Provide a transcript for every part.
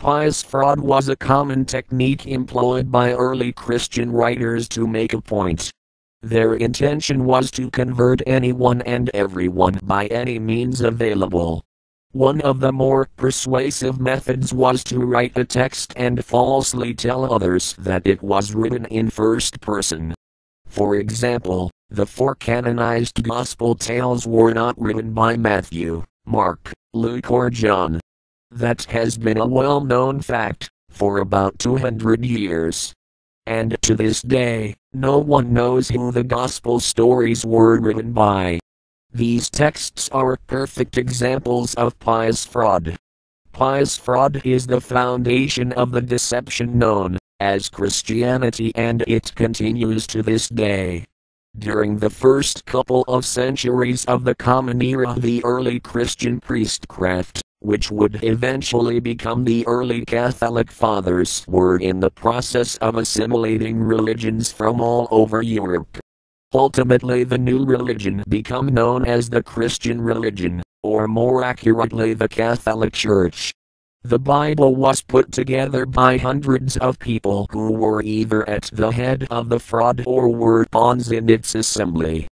Pious fraud was a common technique employed by early Christian writers to make a point. Their intention was to convert anyone and everyone by any means available. One of the more persuasive methods was to write a text and falsely tell others that it was written in first person. For example, the four canonized Gospel tales were not written by Matthew, Mark, Luke or John. That has been a well-known fact for about 200 years. And to this day, no one knows who the Gospel stories were written by. These texts are perfect examples of pious fraud. Pious fraud is the foundation of the deception known as Christianity, and it continues to this day. During the first couple of centuries of the Common Era, the early Christian priestcraft, which would eventually become the early Catholic Fathers, were in the process of assimilating religions from all over Europe. Ultimately, the new religion became known as the Christian religion, or more accurately the Catholic Church. The Bible was put together by hundreds of people who were either at the head of the fraud or were pawns in its assembly.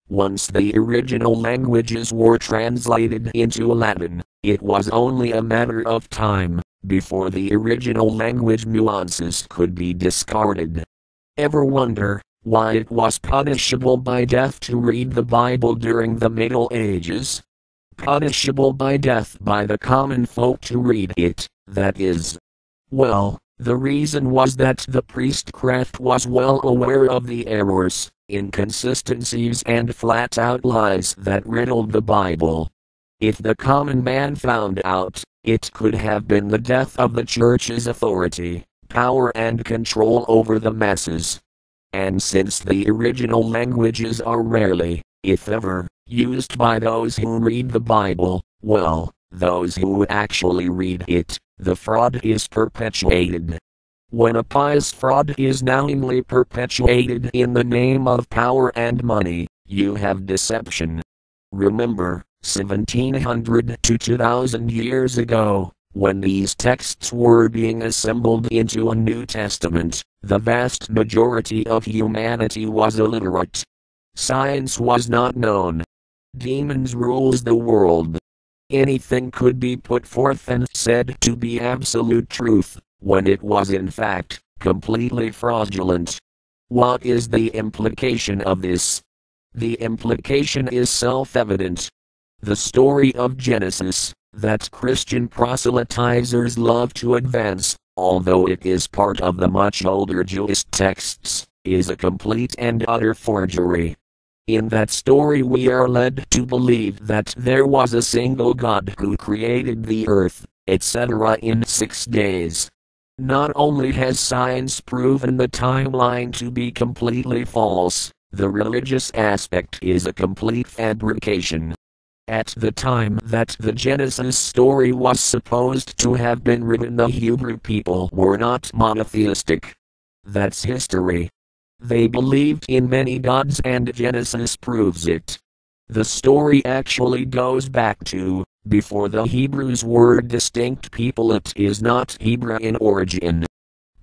Once the original languages were translated into Latin, it was only a matter of time before the original language nuances could be discarded. Ever wonder why it was punishable by death to read the Bible during the Middle Ages? Punishable by death by the common folk to read it, that is. Well, the reason was that the priestcraft was well aware of the errors, inconsistencies and flat-out lies that riddled the Bible. If the common man found out, it could have been the death of the Church's authority, power and control over the masses. And since the original languages are rarely, if ever, used by those who read the Bible, well, those who actually read it, the fraud is perpetuated. When a pious fraud is knowingly perpetuated in the name of power and money, you have deception. Remember, 1700 to 2000 years ago, when these texts were being assembled into a New Testament, the vast majority of humanity was illiterate. Science was not known. Demons rules the world. Anything could be put forth and said to be absolute truth, when it was in fact completely fraudulent. What is the implication of this? The implication is self-evident. The story of Genesis, that Christian proselytizers love to advance, although it is part of the much older Jewish texts, is a complete and utter forgery. In that story we are led to believe that there was a single God who created the earth, etc. in 6 days. Not only has science proven the timeline to be completely false, the religious aspect is a complete fabrication. At the time that the Genesis story was supposed to have been written, the Hebrew people were not monotheistic. That's history. They believed in many gods and Genesis proves it. The story actually goes back to before the Hebrews were distinct people. It is not Hebrew in origin.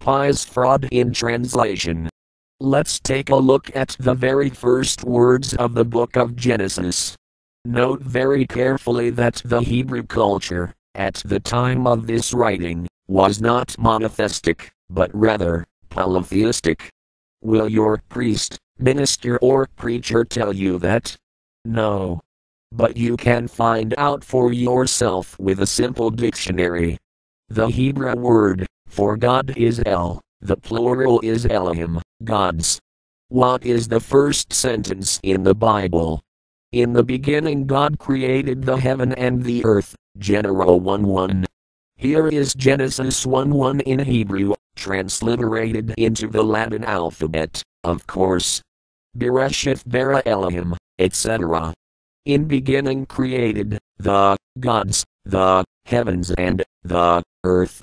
Pious fraud in translation. Let's take a look at the very first words of the book of Genesis. Note very carefully that the Hebrew culture, at the time of this writing, was not monotheistic, but rather polytheistic. Will your priest, minister or preacher tell you that? No. But you can find out for yourself with a simple dictionary. The Hebrew word for God is El, the plural is Elohim, gods. What is the first sentence in the Bible? In the beginning God created the heaven and the earth, General 1:1. Here is Genesis 1:1 in Hebrew, transliterated into the Latin alphabet, of course. Bereshith bara Elohim, etc. In beginning created, the gods, the heavens and the earth.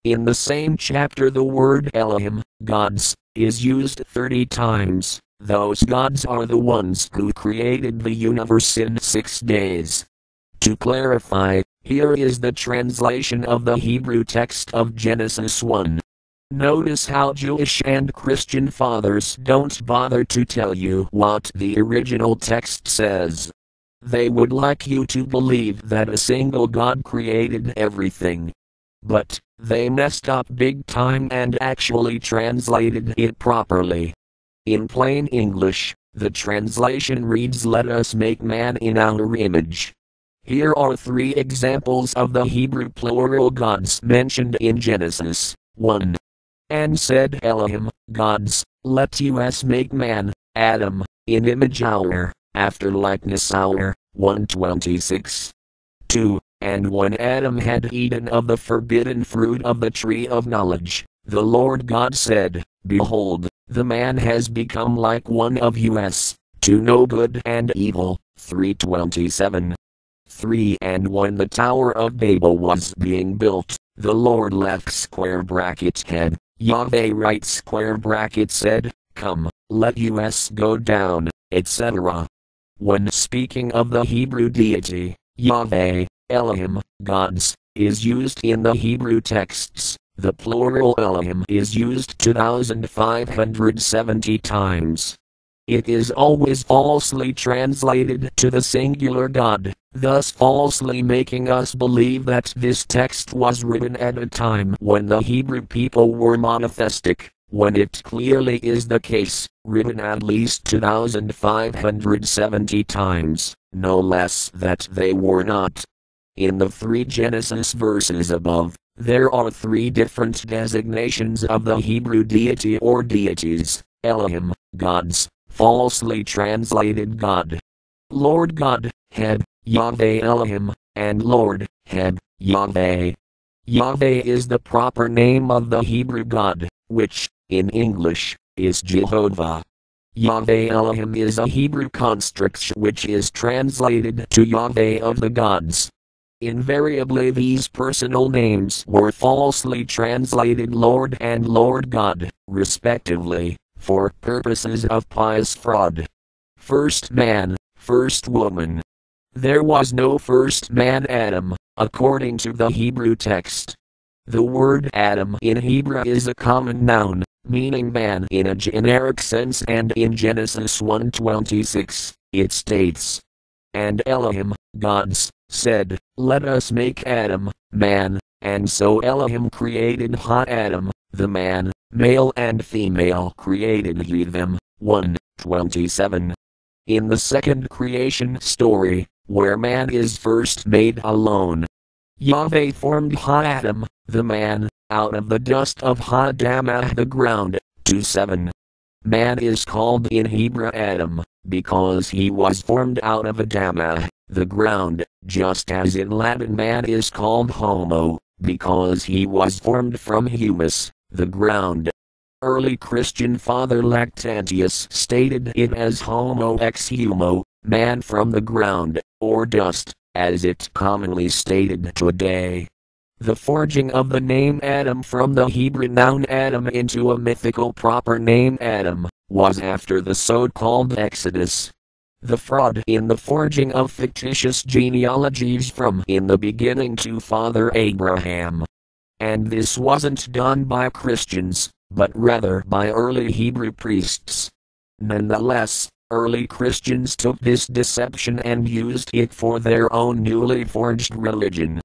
In the same chapter the word Elohim, gods, is used 30 times. Those gods are the ones who created the universe in 6 days. To clarify, Here is the translation of the Hebrew text of Genesis 1. Notice how Jewish and Christian fathers don't bother to tell you what the original text says. They would like you to believe that a single God created everything. But they messed up big time and actually translated it properly. In plain English, the translation reads, "Let us make man in our image." Here are 3 examples of the Hebrew plural gods mentioned in Genesis 1. And said Elohim, gods, let us make man, Adam, in image our, after likeness our, 1:26. 2. And when Adam had eaten of the forbidden fruit of the tree of knowledge, the Lord God said, Behold, the man has become like one of us, to know good and evil, 3:27. 3. And when the Tower of Babel was being built, the Lord left square bracket head, Yahweh right square bracket said, Come, let us go down, etc. When speaking of the Hebrew deity, Yahweh, Elohim, gods, is used in the Hebrew texts, the plural Elohim is used 2,570 times. It is always falsely translated to the singular God, thus falsely making us believe that this text was written at a time when the Hebrew people were monotheistic, when it clearly is the case, written at least 2,570 times, no less that they were not. In the 3 Genesis verses above, there are 3 different designations of the Hebrew deity or deities, Elohim, gods, falsely translated God. Lord God, head, Yahweh Elohim, and Lord, head, Yahweh. Yahweh is the proper name of the Hebrew God, which, in English, is Jehovah. Yahweh Elohim is a Hebrew construct which is translated to Yahweh of the gods. Invariably these personal names were falsely translated Lord and Lord God, respectively, for purposes of pious fraud. First man, first woman. There was no first man Adam, according to the Hebrew text. The word Adam in Hebrew is a common noun, meaning man in a generic sense, and in Genesis 1:26, it states, And Elohim, gods, said, Let us make Adam, man, and so Elohim created Adam, the man, male and female created he them, 1:27. In the second creation story, where man is first made alone, Yahweh formed Adam, the man, out of the dust of Adamah the ground, 2:7. Man is called in Hebrew Adam, because he was formed out of Adamah, the ground, just as in Latin man is called Homo, because he was formed from humus, the ground. Early Christian Father Lactantius stated it as Homo ex humo, man from the ground, or dust, as it's commonly stated today. The forging of the name Adam from the Hebrew noun Adam into a mythical proper name Adam, was after the so-called Exodus. The fraud in the forging of fictitious genealogies from in the beginning to Father Abraham. And this wasn't done by Christians, but rather by early Hebrew priests. Nonetheless, early Christians took this deception and used it for their own newly forged religion.